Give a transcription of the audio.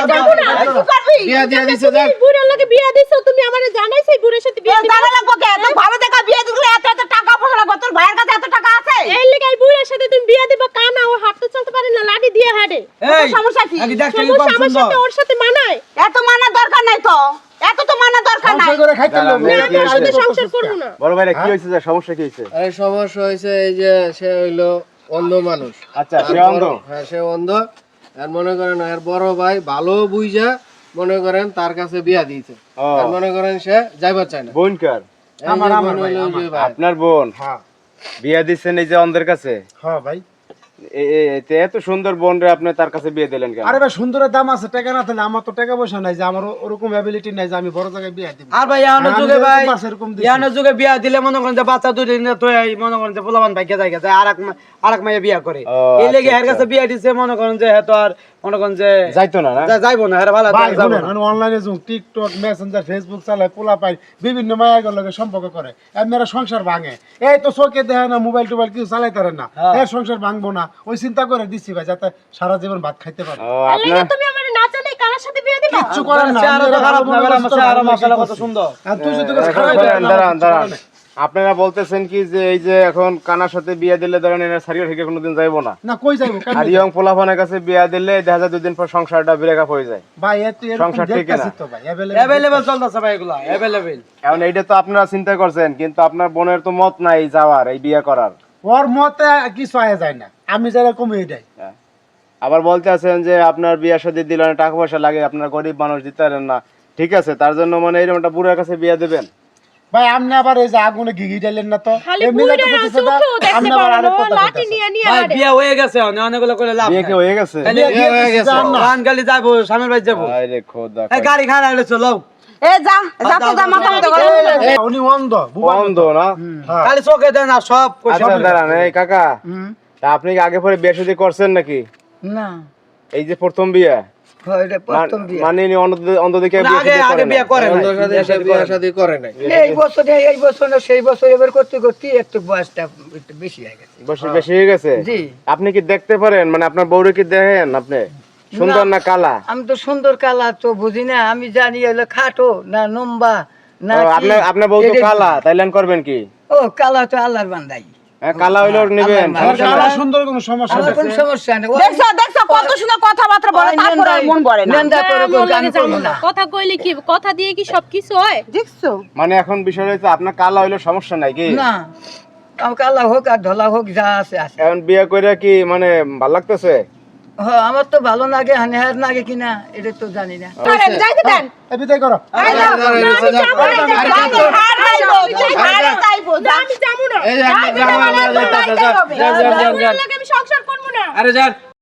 বিয়া দিয়া দিছে যা বুড়ার লাগে বিয়া দিছো তুমি আমারে জানাইছো বুড়ার সাথে বিয়া দিবা জানা লাগবো কে তো ভালো দেখা বিয়া দিলে এত এত টাকা পয়সা লাগবে তোর ভাইয়ের কাছে এত টাকা আছে এই লাগি বুড়ার সাথে তুমি বিয়া দিবা কানা ও হাঁটতে চলতে পারে না লাঠি দিয়ে হাঁটে এই সমস্যা কি আগে দেখতে সমস্যা কম আমার সুন্দর সাথে ওর সাথে মানায় এত মানা দরকার নাই তো এত তো মানা দরকার নাই সংসার করে খাইতে দাঁড়ান, লোক এই কি আমার সাথে হয়েছে? সংসার করব না বড় ভাইরা কি হয়েছে যে সমস্যা কি হয়েছে? আরে সমস্যা হয়েছে এই যে সে হইলো অন্ধ মানুষ। আচ্ছা সে অন্ধ। হ্যাঁ সে অন্ধ। আর মনে করেন আর বড় ভাই ভালো বুঝা মনে করেন তার কাছে বিয়া দিয়েছে। ও। আর মনে করেন সে যাইবার চায় না। বোন কার? এই যে বোন হইলো ওই যে ভাই। আপনার বোন হ্যাঁ বিয়া দিচ্ছেন এই যে অন্ধের কাছে? হ্যাঁ ভাই এত সুন্দর বোন রে আপনি তার কাছে বিয়ে দিলেন কেন? আরে ভাই সুন্দরের দাম আছে টাকা না থাকলে আমার তো টাকা পয়সা নাই যে আমার ওরকম অ্যাবিলিটি নাই যে আমি বড় জায়গায় বিয়ে দিব আর ভাই এখনো আমি যুগে ভাই যেরকম পারছি এরকম দিছি। এখনো যুগে বিয়া দিলে মনে করেন যে বাচ্চা দুই দিন তো এই মনে করেন যে পোলাবান ভাইকে জায়গা যায় আরেক মাইয়া বিয়া করে ও, এই লেগে আচ্ছা, এর কাছে বিয়া দিছে মনে করেন যে হ্যাঁ তো আর মনে করেন যে যাইতো না না? যাইবো না হ্যাঁ ভালো ভাই যাবো শুনেন না। আমি অনলাইনে যুগ টিকটক মেসেঞ্জার ফেসবুক চালায় পোলা পাই বিভিন্ন মায়ের লগে সম্পর্ক করে এমরা সংসার ভাঙে এই তো চোখে দেখে না মোবাইল টোবাইল কিছু চালাইতে পারে না এর সংসার ভাঙবো না ওই চিন্তা করে দিচ্ছি ভাই যাতে সারা জীবন ভাত খাইতে পারে ও, আর লাগি আপনার তুমি আমারে না জানাই কার সাথে বিয়া দিবা কিচ্ছু করেন না চেহারা তো খারাপ না বেলা চেহারা মাশাআল্লাহ কত সুন্দর। আর তুই যদি দাঁড়ান, খারাপ দাঁড়ান, দাঁড়ান। আপনারা বলতেছেন কি যে এই যে এখন কানার সাথে বিয়ে দিলে ধরেন এরা সারিয়ে থেকে কোনোদিন যাইবো না, না কই যাইবো আর ইয়ং পোলাপানের কাছে বিয়ে দিলে দেখা যায় দুদিন পর সংসারটা ব্রেকআপ হয়ে যায়। ভাই এত এরকম সংসার ঠিক দেখতাছি না। তো ভাই অ্যাভেলেবল চলতেছে ভাই এগুলা অ্যাভেলেবল। এখন এইটা তো আপনারা চিন্তা করছেন, কিন্তু আপনার বোনের তো মত নাই যাওয়ার এই বিয়ে করার। ওর মতে কিছু আয়া যায় না আমি যেরকম এইটাই আবার বলতে আছেন যে আপনার বিয়ে শাদী দিলে অনেক টাকা পয়সা লাগে, আপনার গরিব মানুষ দিতে পারেন না, ঠিক আছে তার জন্য মানে এইরকম একটা বুড়ার কাছে বিয়ে দেবেন? ভাই আপনি আবার এই যে আগুনে ঘিঘি ডালেন না তো খালি এমনি বুইড়া যাতে আছে কিছু না, উঠো দেখতে আপনি আবার পারো আরেক কথা লাঠি কইতাছেন। নিয়ে নিয়ে ভাই হাঁটে বিয়া হয়ে গেছে অনেকগুলো করে লাভ বিয়ে নাই। কি হয়ে গেছে? খালি বিয়ে হয়ে গেছে, যান না। গান গালি যাবো স্বামীর বাড়ি যাবো আরে খোদা, এই গাড়ি খারাপ হলে চলো এ যা যা তো যা মাথা মতো গরম হয়ে যাবে। এই, উনি অন্ধ বুবা অন্ধ না? হ্যাঁ। খালি চোখে দেন আর সব আচ্ছা দাঁড়ান, এই কাকা তা আপনি কি আগে পরে বিয়ে শাদী করছেন নাকি? না এই যে প্রথম বিয়ে এটা প্রথম বিয়ে। মানে ইনি অন্ধ দেখে বিয়ে আগে শাদী আগে করেন বিয়া না? করে অন্ধর সাথে সে বিয়ে শাদী করে নাই। এই বছর না সেই বছর এবার করতে করতে একটু বয়সটা একটু বেশি হয়ে গেছে। বেশি হয়ে গেছে? জি। আপনি কি দেখতে পারেন, মানে আপনার বউরে কি দেখেন আপনি সুন্দর না কালা? আমি তো সুন্দর কালা তো বুঝি না, আমি জানি হলো খাটো না লম্বা না ও, কি। আপনার বউ তো এটাই- কালা, তাইলে আর করবেন কি? ও কালা তো আল্লাহর বান্দাই, হ্যাঁ, কালা হইলেও নেবেন, আমার সমস্যা কালা নাই। সুন্দর কোনো সমস্যা আমার নেই কোনো সমস্যা নেই। ও- দেখছো দেখছো কত সুন্দর কথাবার্তা বলে ওই তারপরে আর মন ভরে না নিন্দা করে হ্যাঁ, মন লাগে আমি করবো যাবো না না। কথা কইলে কি কথা দিয়ে কি সবকিছু হয় দেখছো মানে এখন বিষয় হচ্ছে আপনার কালা হইলেও সমস্যা নাই কি? না আমার কালা হোক আর ধলা হোক যা আছে আছে। এখন বিয়ে করে কি মানে ভালো লাগতেছে? হ্যাঁ আমার তো ভালো লাগে হানিহার লাগে কিনা এটা তো জানি না। আরে যাইতে দেন এই বিদায় করো আরে যাও, না, আমি যাবো না, যাবো, হার যাইবো, হার যাইবো, যা। আমি যাবো না এই যে যাইতে দেন, আমার তো যাইতে হবে। যান, যান, যান, যান। বুড়ার লাগে আমি সংসার করবো না আরে যান